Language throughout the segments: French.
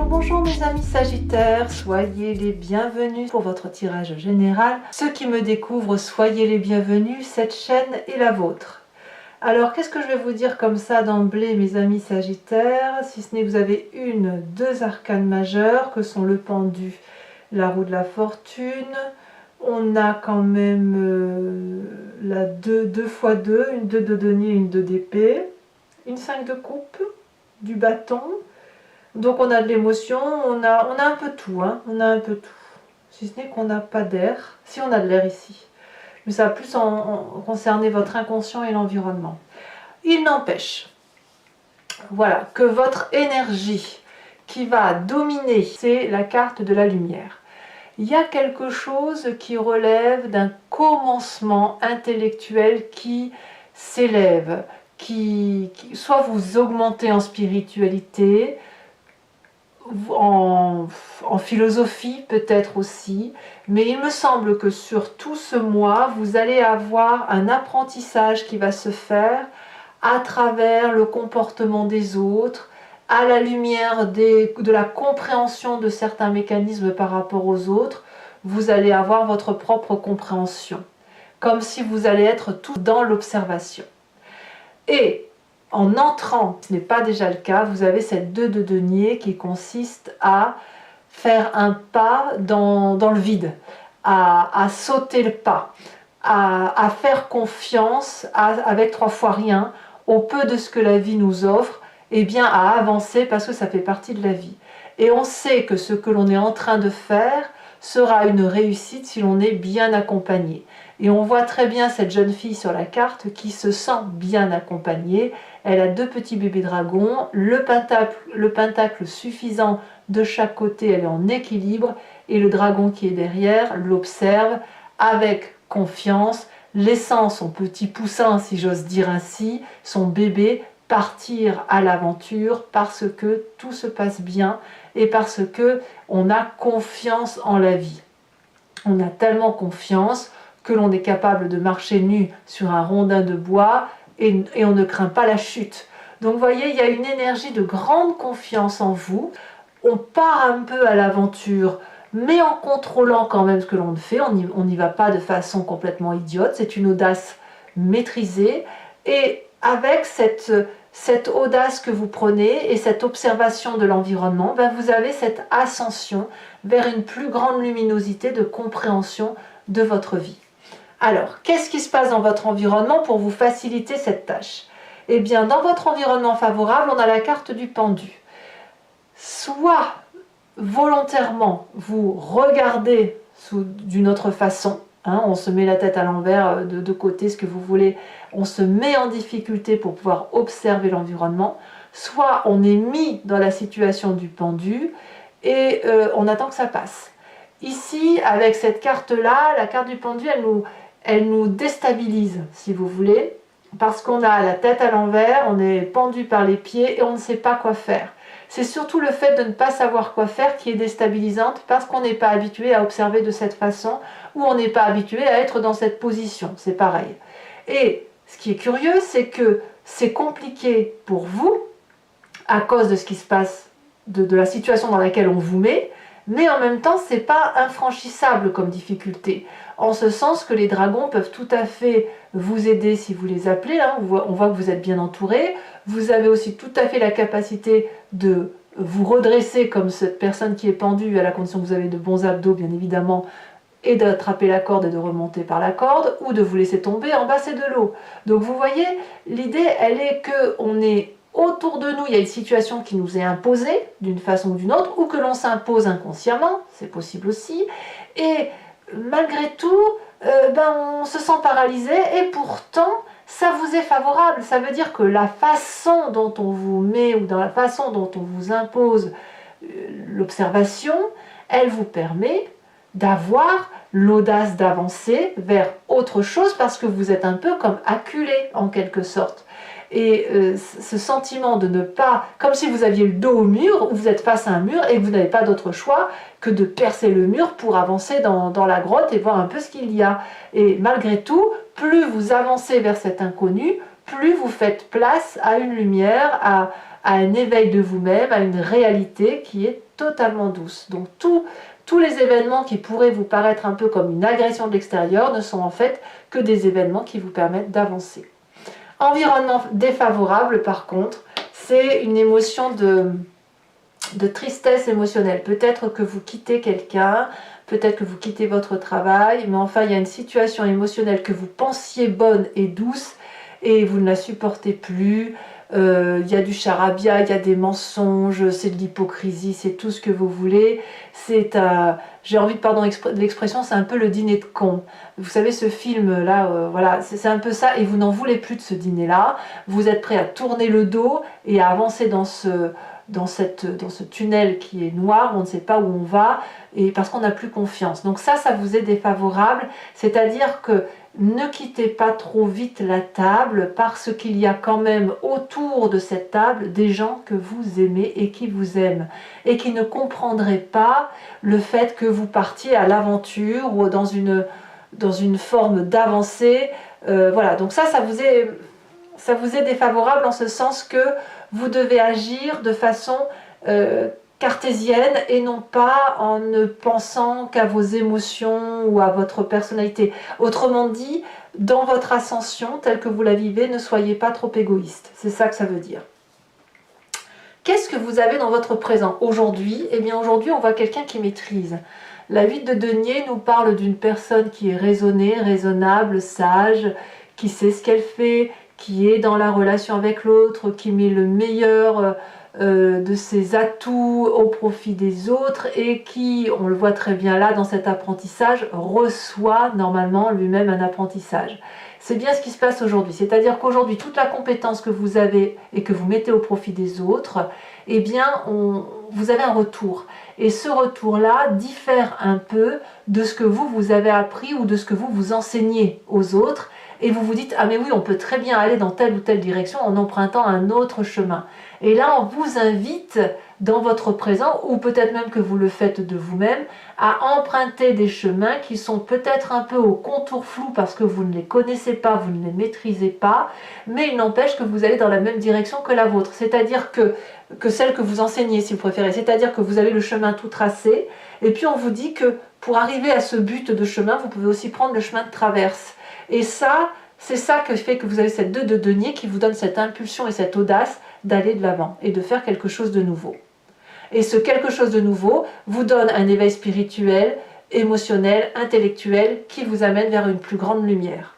bonjour mes amis Sagittaires, soyez les bienvenus pour votre tirage général. Ceux qui me découvrent, soyez les bienvenus, cette chaîne est la vôtre. Alors qu'est-ce que je vais vous dire comme ça d'emblée mes amis Sagittaires, si ce n'est que vous avez deux arcanes majeures que sont le pendu, la roue de la fortune. On a quand même la 2 x 2, une 2 de denier, une 2 d'épée, une 5 de coupe, du bâton. Donc on a de l'émotion, on a un peu tout, hein, on a un peu tout. Si ce n'est qu'on n'a pas d'air, si on a de l'air ici. Mais ça va plus concerner votre inconscient et l'environnement. Il n'empêche, voilà, que votre énergie qui va dominer, c'est la carte de la lumière. Il y a quelque chose qui relève d'un commencement intellectuel qui s'élève, qui soit vous augmentez en spiritualité, en philosophie peut-être aussi, mais il me semble que sur tout ce mois, vous allez avoir un apprentissage qui va se faire à travers le comportement des autres, à la lumière de la compréhension de certains mécanismes par rapport aux autres. Vous allez avoir votre propre compréhension, comme si vous allez être tout dans l'observation. Et en entrant, ce n'est pas déjà le cas, vous avez cette 2 de denier qui consiste à faire un pas dans le vide, à sauter le pas, à faire confiance avec 3 fois rien, au peu de ce que la vie nous offre, et bien à avancer parce que ça fait partie de la vie. Et on sait que ce que l'on est en train de faire sera une réussite si l'on est bien accompagné. Et on voit très bien cette jeune fille sur la carte qui se sent bien accompagnée. Elle a 2 petits bébés dragons, le pentacle suffisant de chaque côté, elle est en équilibre, et le dragon qui est derrière l'observe avec confiance, laissant son petit poussin, si j'ose dire ainsi, son bébé, partir à l'aventure parce que tout se passe bien et parce que on a confiance en la vie. On a tellement confiance que l'on est capable de marcher nu sur un rondin de bois et on ne craint pas la chute. Donc vous voyez, il y a une énergie de grande confiance en vous. On part un peu à l'aventure, mais en contrôlant quand même ce que l'on fait. On n'y va pas de façon complètement idiote. C'est une audace maîtrisée. Et avec cette audace que vous prenez et cette observation de l'environnement, ben vous avez cette ascension vers une plus grande luminosité de compréhension de votre vie. Alors, qu'est-ce qui se passe dans votre environnement pour vous faciliter cette tâche? Eh bien, dans votre environnement favorable, on a la carte du pendu. Soit volontairement, vous regardez d'une autre façon, hein, on se met la tête à l'envers, de côté, ce que vous voulez, on se met en difficulté pour pouvoir observer l'environnement, soit on est mis dans la situation du pendu et on attend que ça passe. Ici, avec cette carte-là, la carte du pendu, elle nous déstabilise, si vous voulez, parce qu'on a la tête à l'envers, on est pendu par les pieds et on ne sait pas quoi faire. C'est surtout le fait de ne pas savoir quoi faire qui est déstabilisante parce qu'on n'est pas habitué à observer de cette façon ou on n'est pas habitué à être dans cette position, c'est pareil. Et ce qui est curieux, c'est que c'est compliqué pour vous à cause de ce qui se passe, de la situation dans laquelle on vous met, mais en même temps, ce n'est pas infranchissable comme difficulté, en ce sens que les dragons peuvent tout à fait vous aider si vous les appelez, hein. On voit que vous êtes bien entouré, vous avez aussi tout à fait la capacité de vous redresser comme cette personne qui est pendue, à la condition que vous avez de bons abdos bien évidemment, et d'attraper la corde et de remonter par la corde, ou de vous laisser tomber en bas c'est de l'eau. Donc vous voyez, l'idée elle est qu'on est autour de nous, il y a une situation qui nous est imposée d'une façon ou d'une autre, ou que l'on s'impose inconsciemment, c'est possible aussi, et malgré tout, on se sent paralysé, et pourtant, ça vous est favorable. Ça veut dire que la façon dont on vous met, ou dans la façon dont on vous impose l'observation, elle vous permet d'avoir l'audace d'avancer vers autre chose, parce que vous êtes un peu comme acculé, en quelque sorte. Et ce sentiment de ne pas, comme si vous aviez le dos au mur, ou vous êtes face à un mur et que vous n'avez pas d'autre choix que de percer le mur pour avancer dans la grotte et voir un peu ce qu'il y a. Et malgré tout, plus vous avancez vers cet inconnu, plus vous faites place à une lumière, à un éveil de vous-même, à une réalité qui est totalement douce. Donc tous les événements qui pourraient vous paraître un peu comme une agression de l'extérieur ne sont en fait que des événements qui vous permettent d'avancer. Environnement défavorable par contre, c'est une émotion de tristesse émotionnelle. Peut-être que vous quittez quelqu'un, peut-être que vous quittez votre travail, mais enfin il y a une situation émotionnelle que vous pensiez bonne et douce et vous ne la supportez plus. Il y a du charabia, il y a des mensonges, c'est de l'hypocrisie, c'est tout ce que vous voulez. J'ai envie de pardon de l'expression, c'est un peu le dîner de con. Vous savez ce film là, voilà, c'est un peu ça et vous n'en voulez plus de ce dîner là. Vous êtes prêt à tourner le dos et à avancer dans ce tunnel qui est noir, on ne sait pas où on va, et parce qu'on n'a plus confiance. Donc ça vous est défavorable, c'est-à-dire que ne quittez pas trop vite la table, parce qu'il y a quand même autour de cette table des gens que vous aimez et qui vous aiment, et qui ne comprendraient pas le fait que vous partiez à l'aventure ou dans une forme d'avancée. Voilà, donc ça vous est défavorable en ce sens que vous devez agir de façon cartésienne et non pas en ne pensant qu'à vos émotions ou à votre personnalité. Autrement dit, dans votre ascension telle que vous la vivez, ne soyez pas trop égoïste. C'est ça que ça veut dire. Qu'est-ce que vous avez dans votre présent aujourd'hui? Eh bien aujourd'hui, on voit quelqu'un qui maîtrise. La 8 de denier nous parle d'une personne qui est raisonnée, raisonnable, sage, qui sait ce qu'elle fait, qui est dans la relation avec l'autre, qui met le meilleur de ses atouts au profit des autres et qui, on le voit très bien là dans cet apprentissage, reçoit normalement lui-même un apprentissage. C'est bien ce qui se passe aujourd'hui, c'est-à-dire qu'aujourd'hui, toute la compétence que vous avez et que vous mettez au profit des autres, eh bien, vous avez un retour. Et ce retour-là diffère un peu de ce que vous avez appris ou de ce que vous enseignez aux autres. Et vous vous dites, ah mais oui, on peut très bien aller dans telle ou telle direction en empruntant un autre chemin. Et là, on vous invite dans votre présent, ou peut-être même que vous le faites de vous-même, à emprunter des chemins qui sont peut-être un peu au contour flou parce que vous ne les connaissez pas, vous ne les maîtrisez pas, mais il n'empêche que vous allez dans la même direction que la vôtre. C'est-à-dire que celle que vous enseignez, si vous préférez. C'est-à-dire que vous avez le chemin tout tracé, et puis on vous dit que pour arriver à ce but de chemin, vous pouvez aussi prendre le chemin de traverse. Et ça, c'est ça que fait que vous avez cette 2 de denier qui vous donne cette impulsion et cette audace d'aller de l'avant et de faire quelque chose de nouveau. Et ce quelque chose de nouveau vous donne un éveil spirituel, émotionnel, intellectuel qui vous amène vers une plus grande lumière.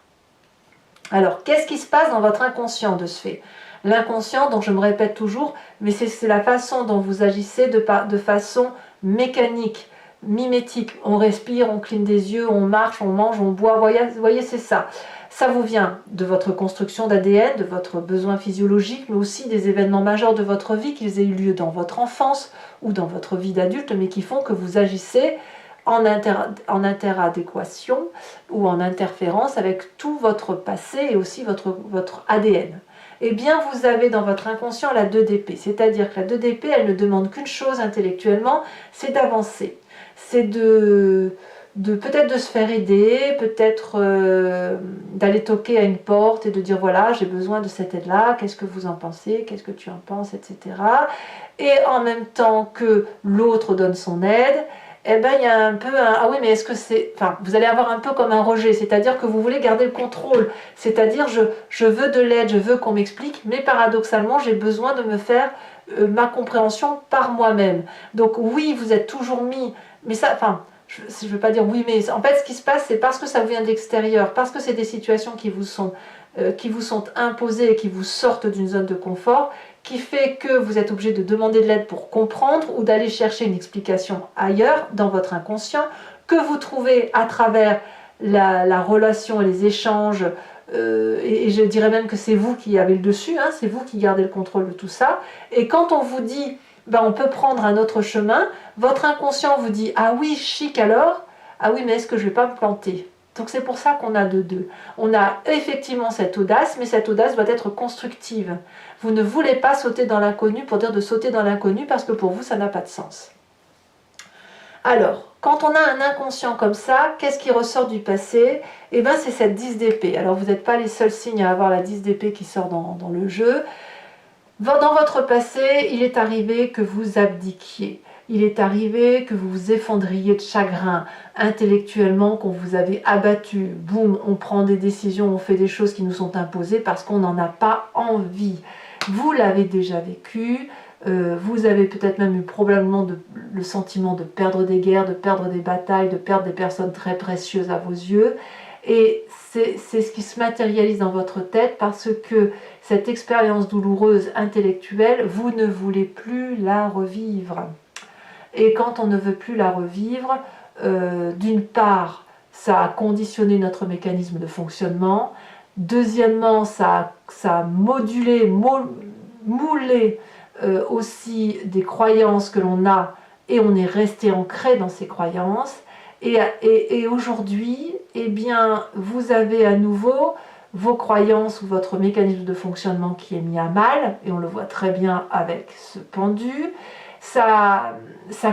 Alors, qu'est-ce qui se passe dans votre inconscient de ce fait? L'inconscient, donc je me répète toujours, mais c'est la façon dont vous agissez de façon mécanique, mimétique. On respire, on cligne des yeux, on marche, on mange, on boit. Vous voyez, c'est ça. Ça vous vient de votre construction d'ADN, de votre besoin physiologique, mais aussi des événements majeurs de votre vie, qu'ils aient eu lieu dans votre enfance ou dans votre vie d'adulte, mais qui font que vous agissez en interadéquation ou en interférence avec tout votre passé et aussi votre ADN. Eh bien, vous avez dans votre inconscient la 2 d'épée, c'est-à-dire que la 2 d'épée, elle ne demande qu'une chose intellectuellement, c'est d'avancer, c'est peut-être de se faire aider, peut-être d'aller toquer à une porte et de dire voilà, j'ai besoin de cette aide-là, qu'est-ce que vous en pensez, qu'est-ce que tu en penses, etc. Et en même temps que l'autre donne son aide, eh ben, il y a un peu un ah oui, mais est-ce que c'est. Enfin, vous allez avoir un peu comme un rejet, c'est-à-dire que vous voulez garder le contrôle, c'est-à-dire je veux de l'aide, je veux qu'on m'explique, mais paradoxalement, j'ai besoin de me faire ma compréhension par moi-même. Donc, oui, vous êtes toujours mis, mais ça, enfin. Je ne veux pas dire oui, mais en fait, ce qui se passe, c'est parce que ça vient de l'extérieur, parce que c'est des situations qui vous sont imposées et qui vous sortent d'une zone de confort, qui fait que vous êtes obligé de demander de l'aide pour comprendre ou d'aller chercher une explication ailleurs, dans votre inconscient, que vous trouvez à travers la relation et les échanges, et je dirais même que c'est vous qui avez le dessus, hein, c'est vous qui gardez le contrôle de tout ça. Et quand on vous dit ben, on peut prendre un autre chemin, votre inconscient vous dit ah oui, chic alors, ah oui, mais est-ce que je ne vais pas me planter? Donc c'est pour ça qu'on a de deux. On a effectivement cette audace, mais cette audace doit être constructive. Vous ne voulez pas sauter dans l'inconnu pour dire de sauter dans l'inconnu parce que pour vous ça n'a pas de sens. Alors, quand on a un inconscient comme ça, qu'est-ce qui ressort du passé? Eh bien c'est cette 10 d'épée. Alors vous n'êtes pas les seuls signes à avoir la 10 d'épée qui sort dans le jeu. Dans votre passé, il est arrivé que vous abdiquiez. il est arrivé que vous vous effondriez de chagrin intellectuellement, qu'on vous avait abattu. Boum, on prend des décisions, on fait des choses qui nous sont imposées parce qu'on n'en a pas envie. Vous l'avez déjà vécu, vous avez peut-être même eu probablement le sentiment de perdre des guerres, de perdre des batailles, de perdre des personnes très précieuses à vos yeux. Et c'est ce qui se matérialise dans votre tête parce que cette expérience douloureuse intellectuelle, vous ne voulez plus la revivre. Et quand on ne veut plus la revivre, d'une part, ça a conditionné notre mécanisme de fonctionnement. Deuxièmement, ça a modulé, moulé aussi des croyances que l'on a et on est resté ancré dans ces croyances. Et aujourd'hui, eh bien, vous avez à nouveau vos croyances ou votre mécanisme de fonctionnement qui est mis à mal, et on le voit très bien avec ce pendu. Ça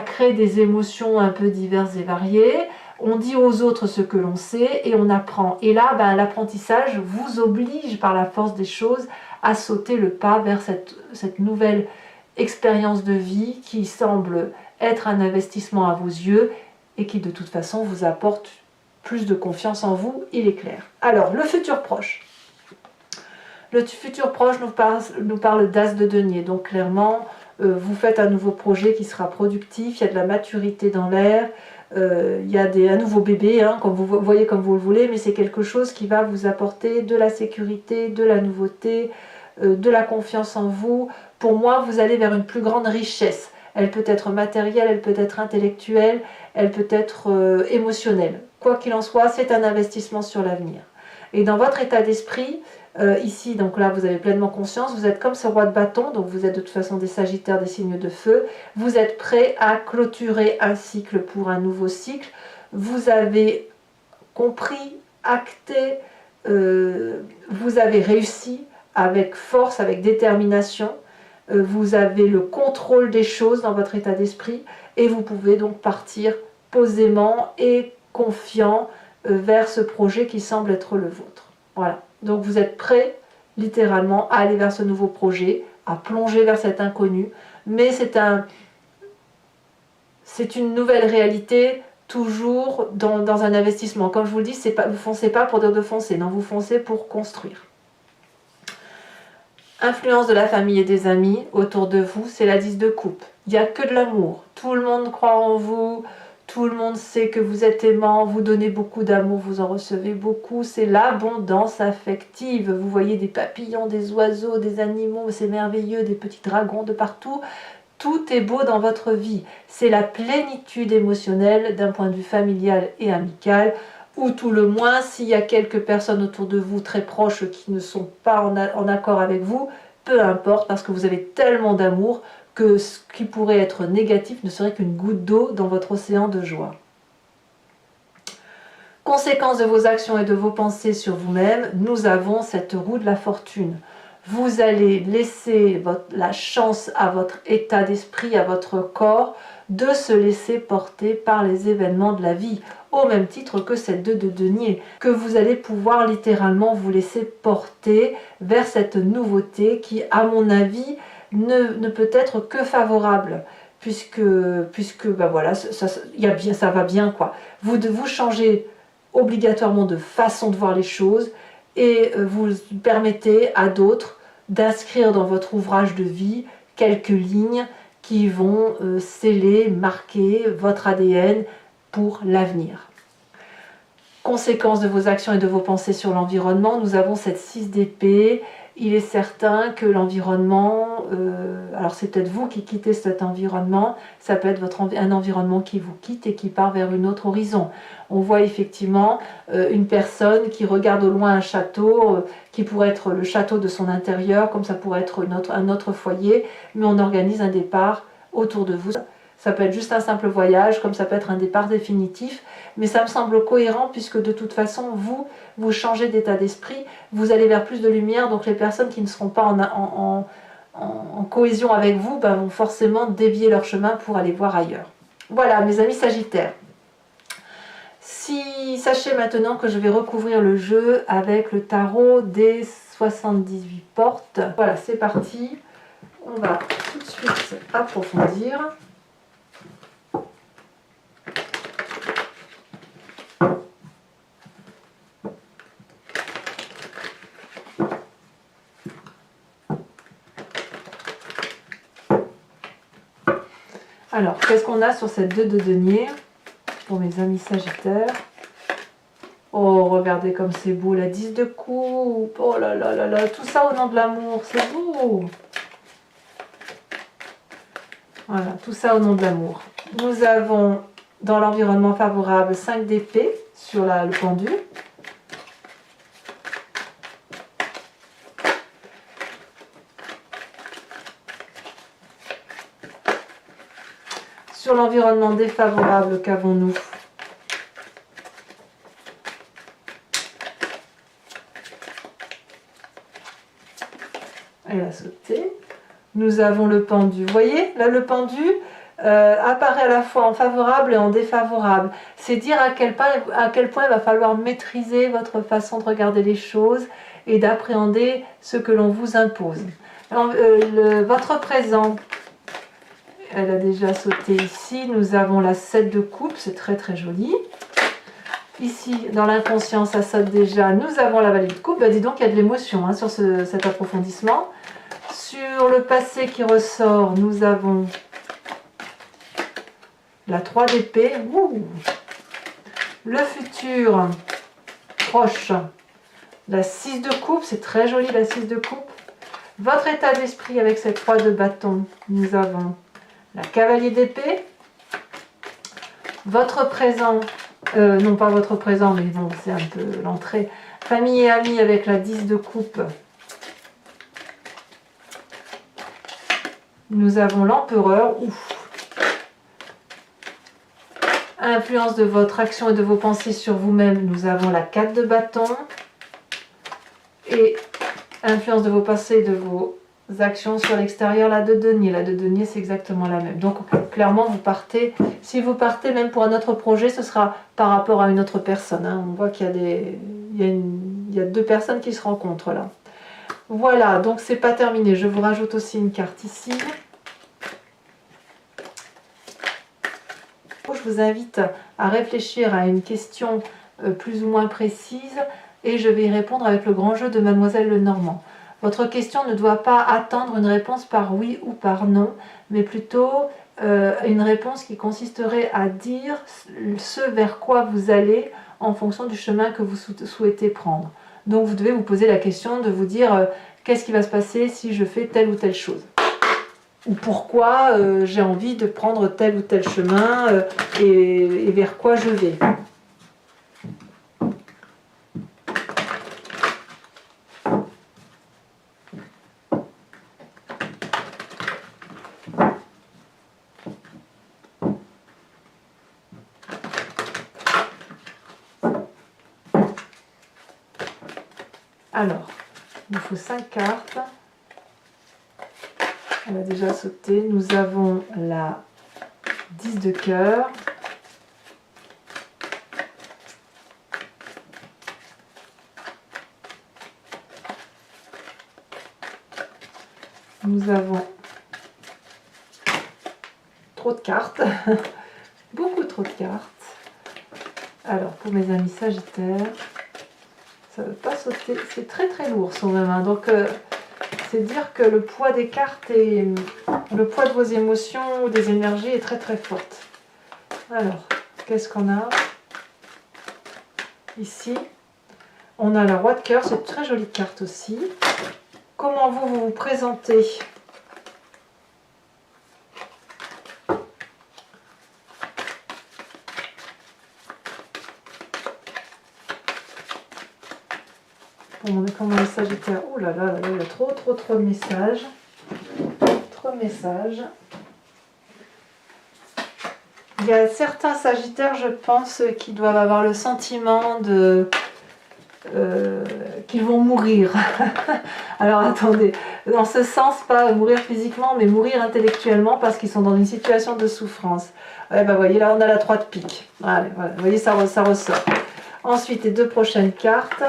crée des émotions un peu diverses et variées. On dit aux autres ce que l'on sait et on apprend. Et là, l'apprentissage vous oblige par la force des choses à sauter le pas vers cette nouvelle expérience de vie qui semble être un investissement à vos yeux et qui de toute façon vous apporte plus de confiance en vous, il est clair. Alors, le futur proche. Le futur proche nous parle d'as de denier, donc clairement, vous faites un nouveau projet qui sera productif, il y a de la maturité dans l'air, il y a un nouveau bébé, hein, comme vous voyez comme vous le voulez, mais c'est quelque chose qui va vous apporter de la sécurité, de la nouveauté, de la confiance en vous. Pour moi, vous allez vers une plus grande richesse. Elle peut être matérielle, elle peut être intellectuelle, elle peut être émotionnelle. Quoi qu'il en soit, c'est un investissement sur l'avenir. Et dans votre état d'esprit, ici, donc là, vous avez pleinement conscience, vous êtes comme ce roi de bâton, donc vous êtes de toute façon des sagittaires, des signes de feu, vous êtes prêt à clôturer un cycle pour un nouveau cycle, vous avez compris, acté, vous avez réussi avec force, avec détermination, vous avez le contrôle des choses dans votre état d'esprit et vous pouvez donc partir posément et confiant vers ce projet qui semble être le vôtre. Voilà. Donc vous êtes prêt littéralement à aller vers ce nouveau projet, à plonger vers cet inconnu, mais c'est une nouvelle réalité toujours dans un investissement. Comme je vous le dis, vous ne foncez pas pour dire de foncer, non, vous foncez pour construire. Influence de la famille et des amis autour de vous, c'est la 10 de coupe. Il n'y a que de l'amour. Tout le monde croit en vous, tout le monde sait que vous êtes aimant, vous donnez beaucoup d'amour, vous en recevez beaucoup. C'est l'abondance affective. Vous voyez des papillons, des oiseaux, des animaux, c'est merveilleux, des petits dragons de partout. Tout est beau dans votre vie. C'est la plénitude émotionnelle d'un point de vue familial et amical. Ou tout le moins, s'il y a quelques personnes autour de vous très proches qui ne sont pas en accord avec vous, peu importe, parce que vous avez tellement d'amour que ce qui pourrait être négatif ne serait qu'une goutte d'eau dans votre océan de joie. Conséquence de vos actions et de vos pensées sur vous-même, nous avons cette roue de la fortune. Vous allez laisser la chance à votre état d'esprit, à votre corps, de se laisser porter par les événements de la vie, au même titre que cette 2 de denier, que vous allez pouvoir littéralement vous laisser porter vers cette nouveauté qui, à mon avis, ne peut être que favorable, puisque voilà, ça va bien, quoi. Vous changez obligatoirement de façon de voir les choses et vous permettez à d'autres d'inscrire dans votre ouvrage de vie quelques lignes qui vont sceller, marquer votre ADN pour l'avenir. Conséquence de vos actions et de vos pensées sur l'environnement, nous avons cette 6 d'épée. Il est certain que l'environnement, alors c'est peut-être vous qui quittez cet environnement, ça peut être un environnement qui vous quitte et qui part vers un autre horizon. On voit effectivement une personne qui regarde au loin un château, qui pourrait être le château de son intérieur, comme ça pourrait être un autre foyer, mais on organise un départ autour de vous. Ça peut être juste un simple voyage, comme ça peut être un départ définitif, mais ça me semble cohérent puisque de toute façon, vous changez d'état d'esprit, vous allez vers plus de lumière, donc les personnes qui ne seront pas en cohésion avec vous vont forcément dévier leur chemin pour aller voir ailleurs. Voilà, mes amis Sagittaires. Sachez maintenant que je vais recouvrir le jeu avec le tarot des 78 portes. Voilà, c'est parti. On va tout de suite approfondir. Alors, qu'est-ce qu'on a sur cette 2 de denier pour mes amis sagittaires? Oh, regardez comme c'est beau, la 10 de coupe. Oh là là là là, tout ça au nom de l'amour, c'est beau. Voilà, tout ça au nom de l'amour. Nous avons dans l'environnement favorable 5 d'épée sur le pendu. Sur l'environnement défavorable, qu'avons-nous? Elle a sauté. Nous avons le pendu. Vous voyez, là, le pendu apparaît à la fois en favorable et en défavorable. C'est dire à quel point il va falloir maîtriser votre façon de regarder les choses et d'appréhender ce que l'on vous impose. Alors, votre présent, elle a déjà sauté ici. Nous avons la 7 de coupe, c'est très très joli. Ici, dans l'inconscient, ça saute déjà. Nous avons la valise de coupe. Ben, dis donc, il y a de l'émotion sur cet approfondissement. Sur le passé qui ressort, nous avons la 3 d'épée. Le futur proche, la 6 de coupe. C'est très joli, la 6 de coupe. Votre état d'esprit avec cette 3 de bâton, nous avons la cavalier d'épée. Votre présent, non pas votre présent, mais bon, c'est un peu l'entrée. Famille et amis avec la 10 de coupe. Nous avons l'empereur. Influence de votre action et de vos pensées sur vous-même. Nous avons la 4 de bâton. Et influence de vos pensées et de vos actions sur l'extérieur, la 2 de denier. La 2 de denier, c'est exactement la même. Donc, clairement, vous partez. Si vous partez même pour un autre projet, ce sera par rapport à une autre personne. On voit qu'il y a 2 personnes qui se rencontrent là. Voilà, donc c'est pas terminé. Je vous rajoute aussi une carte ici. Je vous invite à réfléchir à une question plus ou moins précise et je vais y répondre avec le grand jeu de Mademoiselle Lenormand. Votre question ne doit pas attendre une réponse par oui ou par non, mais plutôt une réponse qui consisterait à dire ce vers quoi vous allez en fonction du chemin que vous souhaitez prendre. Donc vous devez vous poser la question de vous dire qu'est-ce qui va se passer si je fais telle ou telle chose. Ou pourquoi j'ai envie de prendre tel ou tel chemin et vers quoi je vais. Alors, il nous faut 5 cartes. Elle a déjà sauté. Nous avons la 10 de cœur. Nous avons trop de cartes. Beaucoup trop de cartes. Alors, pour mes amis sagittaires, ça ne veut pas sauter. C'est très très lourd sur ma main. Donc, c'est dire que le poids des cartes et le poids de vos émotions ou des énergies est très très forte. Alors, qu'est-ce qu'on a ici? On a la roi de cœur, c'est une très jolie carte aussi. Comment vous vous présentez? Comment les sagittaires? Oh là là là là, il y a trop de messages. Trop de messages. Il y a certains sagittaires, je pense, qui doivent avoir le sentiment de qu'ils vont mourir. Alors attendez, dans ce sens, pas mourir physiquement, mais mourir intellectuellement parce qu'ils sont dans une situation de souffrance. Ouais, bah, voyez, là on a la 3 de pique. Allez, voilà, vous voyez, ça ressort. Ensuite, les 2 prochaines cartes.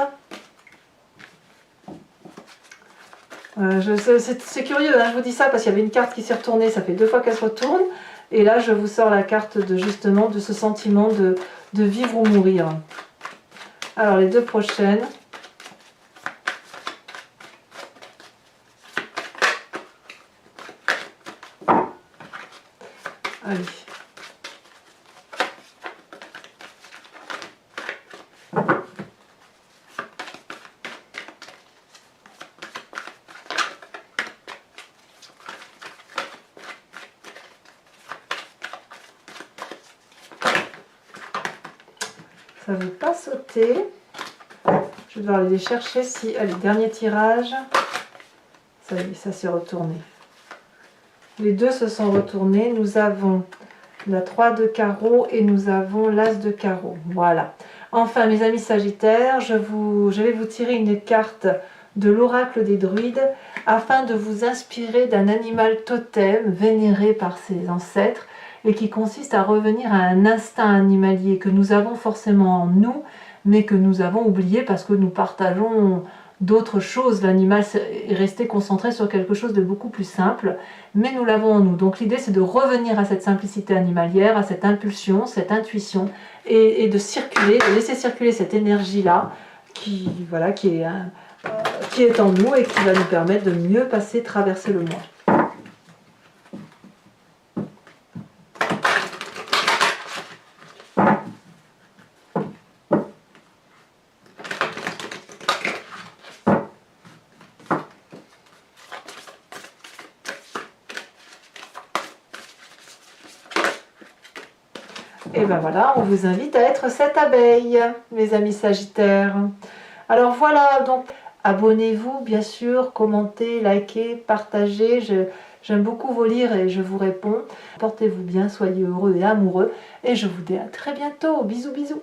C'est curieux, je vous dis ça parce qu'il y avait une carte qui s'est retournée, ça fait 2 fois qu'elle se retourne. Et là, je vous sors la carte de justement de ce sentiment de vivre ou mourir. Alors, les 2 prochaines. Allez. Ça ne veut pas sauter. Je vais devoir aller les chercher si... Allez, dernier tirage. Ça y est, ça s'est retourné. Les deux se sont retournés. Nous avons la 3 de carreau et nous avons l'as de carreau. Voilà. Enfin, mes amis sagittaires, je vais vous tirer une carte de l'oracle des druides afin de vous inspirer d'un animal totem vénéré par ses ancêtres et qui consiste à revenir à un instinct animalier que nous avons forcément en nous, mais que nous avons oublié parce que nous partageons d'autres choses. L'animal est resté concentré sur quelque chose de beaucoup plus simple, mais nous l'avons en nous. Donc l'idée, c'est de revenir à cette simplicité animalière, à cette impulsion, cette intuition, et de circuler, de laisser circuler cette énergie-là qui est en nous et qui va nous permettre de mieux traverser le mois. Et ben voilà, on vous invite à être cette abeille, mes amis sagittaires. Alors voilà, donc abonnez-vous, bien sûr, commentez, likez, partagez. J'aime beaucoup vos lire et je vous réponds. Portez-vous bien, soyez heureux et amoureux. Et je vous dis à très bientôt. Bisous, bisous.